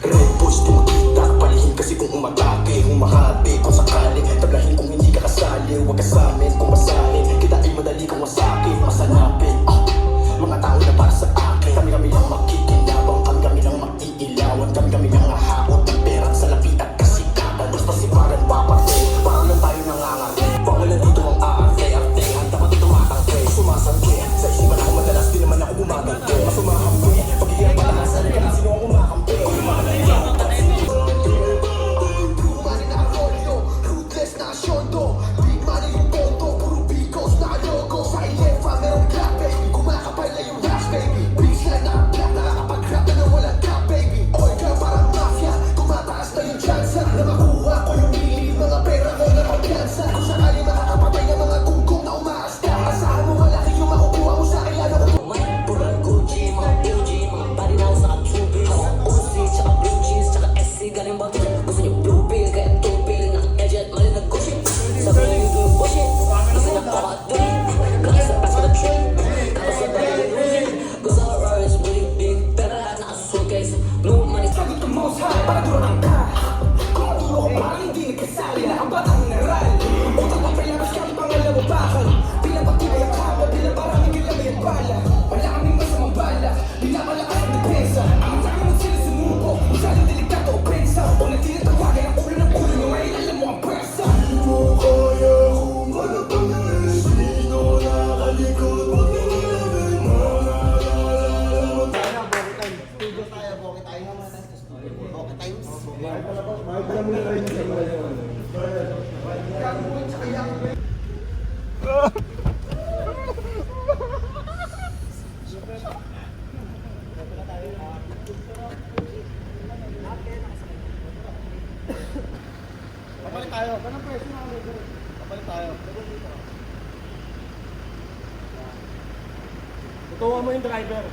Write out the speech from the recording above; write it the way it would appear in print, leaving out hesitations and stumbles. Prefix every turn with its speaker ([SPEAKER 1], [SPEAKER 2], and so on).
[SPEAKER 1] Red Bulls di makita, palihin kasi kung umatake. Humahati kung sakali, tablahin kung hindi ka kasali. Huwag ka samin kung masahin, kitain madali kung masakin. Masanapin, mga tao na para sa akin. Kami-kami lang makikinabang, kami-kami lang mag-iilawan. Kami-kami lang nahakot ng pera sa lapi at kasikatan. Basta si parang papate, parang lang tayo nangangarte. Pangulan dito ang aarte-arte, handa pa dito makangke. Sumasangke, sa isipan ako madalas, di naman ako gumagante. Masumahampe, pag-iiyak pataas, alin ka na sino ang umakampe. Ruthless na asyondo, big money yung bondo. Puro bigos na logo, sa ilefa merong clap baby. Kumakapal na yung rash baby, baseline na black. Nakakapag-rap na walang cap baby. Oil ka parang mafia, tumataas na yung tsansa na makuha ko yung hilig, mga pera ko na pagkansa. Kung sakali makakapatay ng mga gunggong na umaasta, asahan mo malaki yung makukuha mo sa akin. Ano ko
[SPEAKER 2] Purang Gucci, mga BG, mga body now sa ka-tubi. Uzi, tsaka blue jeans, tsaka SC, galing ba? Gusto nyo blue pill, kaya two pill, naka-edget, mali nag-gushit. Sabi nyo yung blue bullshit, gusto nyo pakatuloy. Glass sa pass for the trip, tapos sa bayo yung losing. Gusto ko Royce, really big, pera lahat naka-suitcase. Blue money,
[SPEAKER 1] sagot ng most high, para durang ka. Kung maturo ko parang hindi nagkasali na ang batang naral. Utang ang palabas kami pangalan mo bakal. Bilang pagtibay ang kama, bilang parang hindi lang may bala. Wala kaming masamang bala, pinapalakas ang depensa. Ang dami mo sila sumuko, masyadong delikado o prensa. O nagtinatawagan ang ulo ng ulo nyo, ngayon alam mo ang presa. Di mo kaya kung ano pang sino nakalikot mo nilagay mo.
[SPEAKER 3] Papalit tayo. Ganun presyo na kami. Papalit tayo. Tutuwa mo yung driver.